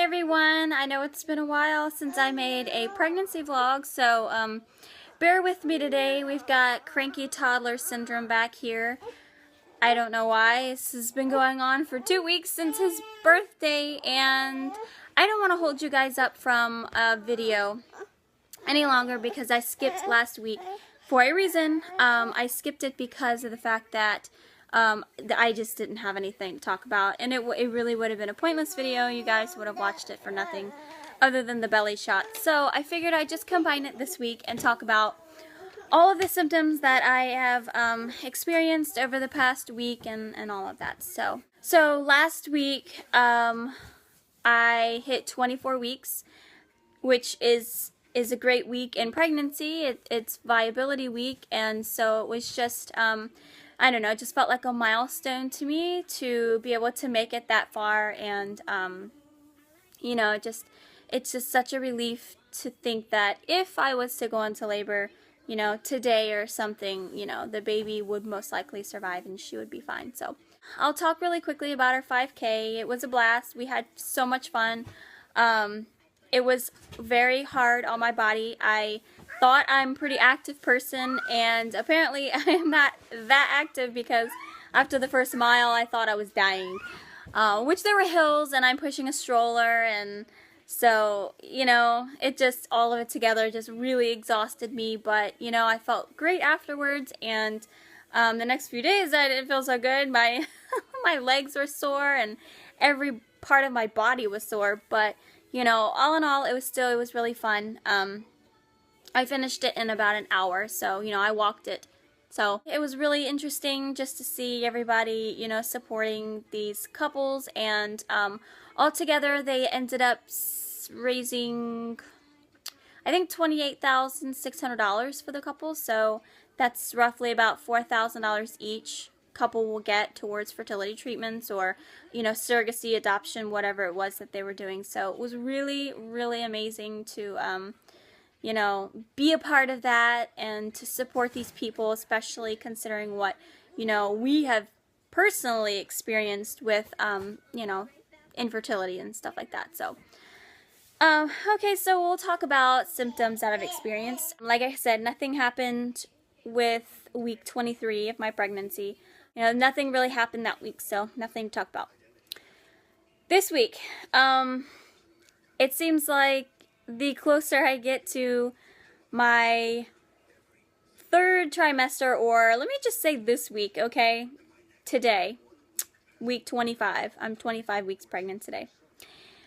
Hey everyone, I know it's been a while since I made a pregnancy vlog, so bear with me today. We've got cranky toddler syndrome back here. I don't know why. This has been going on for 2 weeks since his birthday, and I don't want to hold you guys up from a video any longer because I skipped last week for a reason. I skipped it because of the fact that I just didn't have anything to talk about, and it really would have been a pointless video. You guys would have watched it for nothing other than the belly shot. So I figured I'd just combine it this week and talk about all of the symptoms that I have experienced over the past week and all of that. So last week I hit 24 weeks, which is a great week in pregnancy. It's viability week, and so it was just I don't know, it just felt like a milestone to me to be able to make it that far, and you know, it's just such a relief to think that if I was to go into labor, you know, today or something, you know, the baby would most likely survive and she would be fine. So I'll talk really quickly about our 5K. It was a blast. We had so much fun. It was very hard on my body. I thought I'm a pretty active person, and apparently I am not that active because after the first mile I thought I was dying. Which there were hills, and I'm pushing a stroller, and so, you know, it just, all of it together just really exhausted me, but, you know, I felt great afterwards, and the next few days I didn't feel so good. My my legs were sore, and every part of my body was sore, but, you know, all in all, it was really fun. I finished it in about an hour, so, you know, I walked it. So it was really interesting just to see everybody, you know, supporting these couples, and altogether they ended up raising, I think, $28,600 for the couple, so that's roughly about $4,000 each couple will get towards fertility treatments or, you know, surrogacy, adoption, whatever it was that they were doing. So it was really, really amazing to you know, be a part of that and to support these people, especially considering what, you know, we have personally experienced with, you know, infertility and stuff like that. So, okay, so we'll talk about symptoms that I've experienced. Like I said, nothing happened with week 23 of my pregnancy. You know, nothing really happened that week, so nothing to talk about. This week, it seems like the closer I get to my third trimester, or let me just say this week, okay? Today, week 25. I'm 25 weeks pregnant today.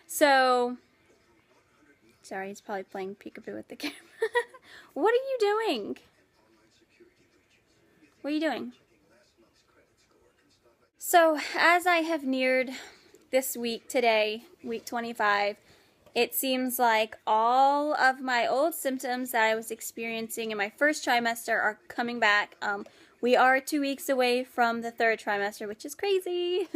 So, sorry, he's probably playing peekaboo with the camera. What are you doing? What are you doing? So, as I have neared this week today, week 25, it seems like all of my old symptoms that I was experiencing in my first trimester are coming back. We are 2 weeks away from the third trimester, which is crazy.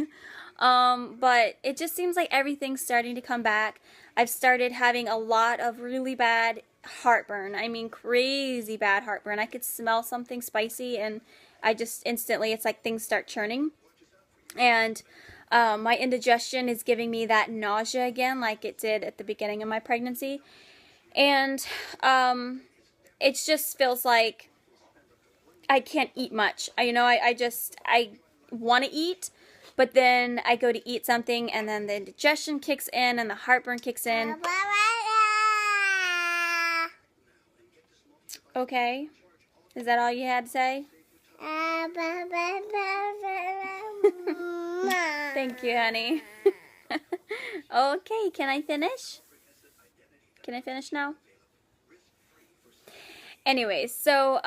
But it just seems like everything's starting to come back. I've started having a lot of really bad heartburn. I mean, crazy bad heartburn. I could smell something spicy, and I just instantly, it's like things start churning. And my indigestion is giving me that nausea again, like it did at the beginning of my pregnancy. And it just feels like I can't eat much. I want to eat, but then I go to eat something, and then the indigestion kicks in, and the heartburn kicks in. Okay. Is that all you had to say? Thank you, honey. Okay, can I finish? Can I finish now? Anyways, so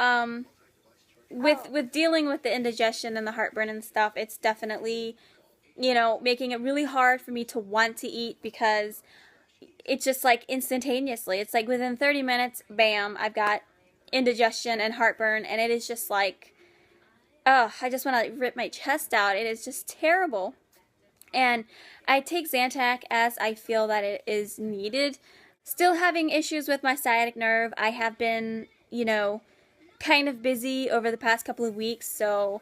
with dealing with the indigestion and the heartburn and stuff, it's definitely, you know, making it really hard for me to want to eat, because it's just like instantaneously. It's like within 30 minutes, bam, I've got indigestion and heartburn, and it is just like, ugh, I just want to rip my chest out. It is just terrible. And I take Zantac as I feel that it is needed. Still having issues with my sciatic nerve. I have been, you know, kind of busy over the past couple of weeks, so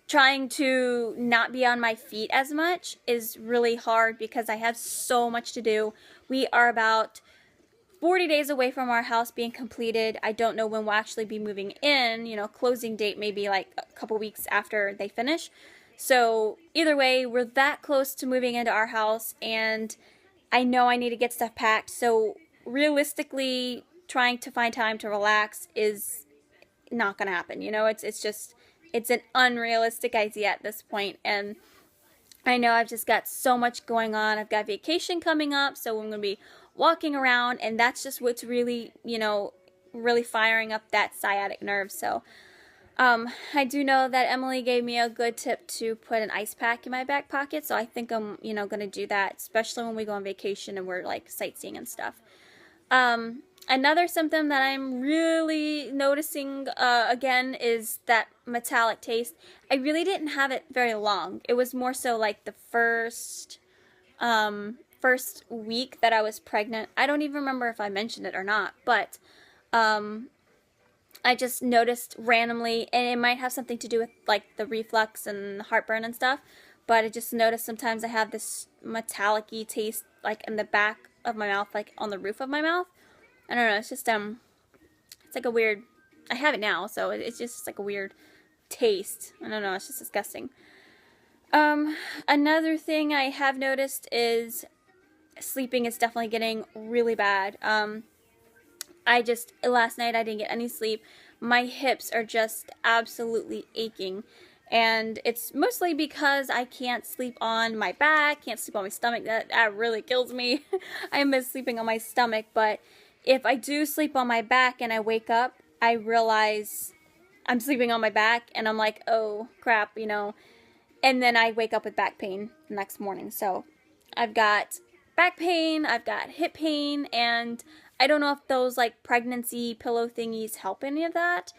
trying to not be on my feet as much is really hard because I have so much to do. We are about 40 days away from our house being completed. I don't know when we'll actually be moving in. You know, closing date may be like a couple weeks after they finish. So either way, we're that close to moving into our house, and I know I need to get stuff packed. So realistically, trying to find time to relax is not going to happen. You know, it's an unrealistic idea at this point. And I know I've just got so much going on. I've got vacation coming up, so I'm going to be walking around, and that's just what's really, you know, really firing up that sciatic nerve. So I do know that Emily gave me a good tip to put an ice pack in my back pocket, so I think I'm, you know, going to do that, especially when we go on vacation and we're like sightseeing and stuff. Another symptom that I'm really noticing again is that metallic taste. I really didn't have it very long. It was more so like the first week that I was pregnant. I don't even remember if I mentioned it or not, but I just noticed randomly, and it might have something to do with like the reflux and heartburn and stuff, but I just noticed sometimes I have this metallic-y taste like in the back of my mouth, like on the roof of my mouth. I don't know, it's just it's like a weird, I have it now, so it's just like a weird taste. I don't know, it's just disgusting. Another thing I have noticed is sleeping is definitely getting really bad. Last night I didn't get any sleep. My hips are just absolutely aching. And it's mostly because I can't sleep on my back, can't sleep on my stomach. That really kills me. I miss sleeping on my stomach, but if I do sleep on my back and I wake up, I realize I'm sleeping on my back and I'm like, oh crap, you know. And then I wake up with back pain the next morning. So I've got back pain, I've got hip pain, and I don't know if those like pregnancy pillow thingies help any of that.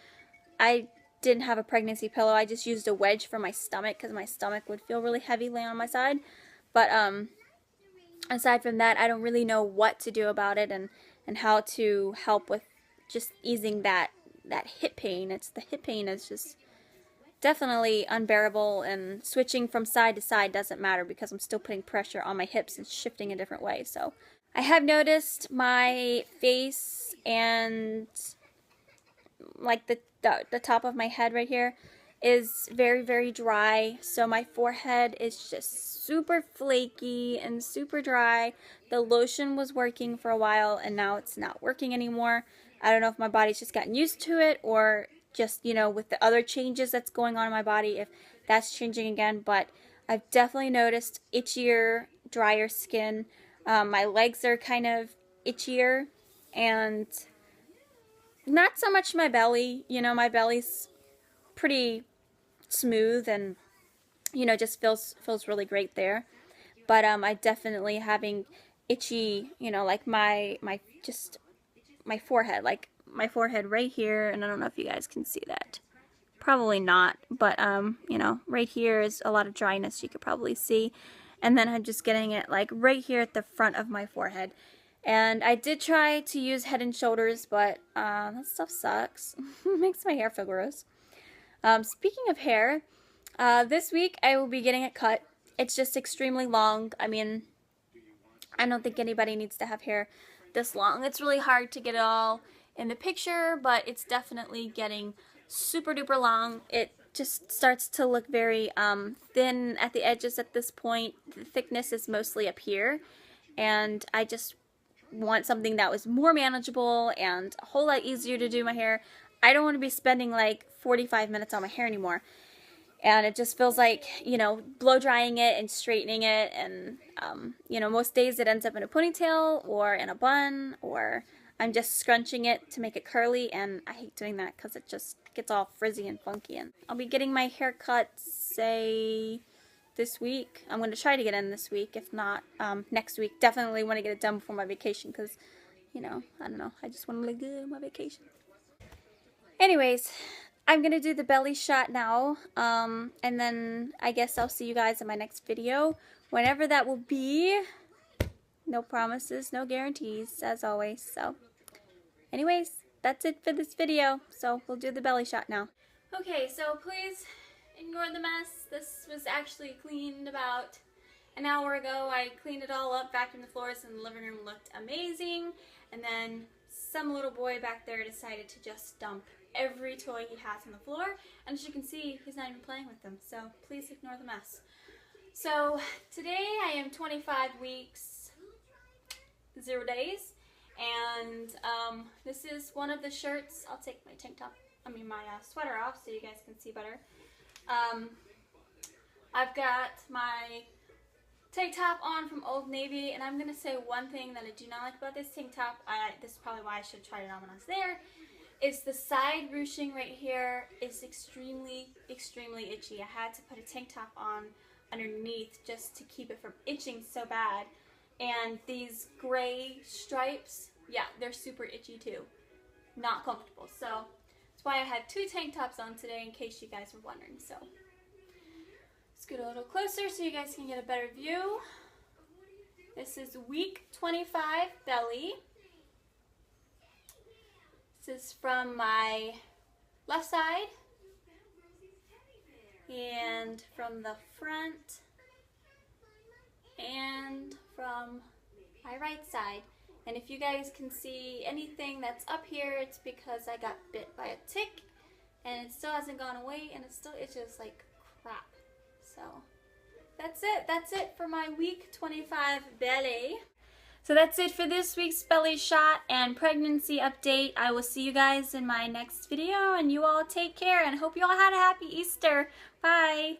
I didn't have a pregnancy pillow. I just used a wedge for my stomach because my stomach would feel really heavy laying on my side. But aside from that, I don't really know what to do about it and how to help with just easing that hip pain. The hip pain is just definitely unbearable, and switching from side to side doesn't matter because I'm still putting pressure on my hips and shifting a different way. So I have noticed my face and like the top of my head right here is very, very dry. So my forehead is just super flaky and super dry. The lotion was working for a while and now it's not working anymore. I don't know if my body's just gotten used to it or just, you know, with the other changes that's going on in my body, if that's changing again. But I've definitely noticed itchier, drier skin. My legs are kind of itchier, and not so much my belly. You know, my belly's pretty smooth and, you know, just feels really great there. But I definitely having itchy, you know, like my forehead, like my forehead right here, and I don't know if you guys can see that. Probably not, but you know, right here is a lot of dryness you could probably see. And then I'm just getting it like right here at the front of my forehead. And I did try to use Head and Shoulders, but that stuff sucks. It makes my hair feel gross. Speaking of hair, this week I will be getting it cut. It's just extremely long. I mean, I don't think anybody needs to have hair this long. It's really hard to get it all in the picture, but it's definitely getting super duper long. It just starts to look very thin at the edges at this point. The thickness is mostly up here, and I just want something that was more manageable and a whole lot easier to do my hair. I don't want to be spending like 45 minutes on my hair anymore. And it just feels like, you know, blow drying it and straightening it. And, you know, most days it ends up in a ponytail or in a bun, or I'm just scrunching it to make it curly. And I hate doing that because it just gets all frizzy and funky. And I'll be getting my hair cut, say, this week. I'm going to try to get in this week. If not, next week. Definitely want to get it done before my vacation because, you know, I don't know. I just want to look good on my vacation. Anyways, I'm going to do the belly shot now, and then I guess I'll see you guys in my next video, whenever that will be. No promises, no guarantees, as always. So, anyways, that's it for this video, so we'll do the belly shot now. Okay, so please ignore the mess. This was actually cleaned about an hour ago. I cleaned it all up, vacuumed the floors, and the living room looked amazing. And then some little boy back there decided to just dump every toy he has on the floor. And as you can see, he's not even playing with them. So please ignore the mess. So today I am 25 weeks, 0 days. And this is one of the shirts. I'll take my my sweater off so you guys can see better. I've got my tank top on from Old Navy, and I'm going to say one thing that I do not like about this tank top. This is probably why I should have tried it on when I was there. Is the side ruching right here is extremely, extremely itchy. I had to put a tank top on underneath just to keep it from itching so bad. And these gray stripes, yeah, they're super itchy too. Not comfortable. So that's why I had 2 tank tops on today, in case you guys were wondering. So let's get a little closer so you guys can get a better view. This is week 25 belly. This is from my left side and from the front and from my right side. And if you guys can see anything that's up here, it's because I got bit by a tick and it still hasn't gone away and it still itches like crap. So that's it. That's it for my week 25 belly. So that's it for this week's belly shot and pregnancy update. I will see you guys in my next video, and you all take care and hope you all had a happy Easter. Bye.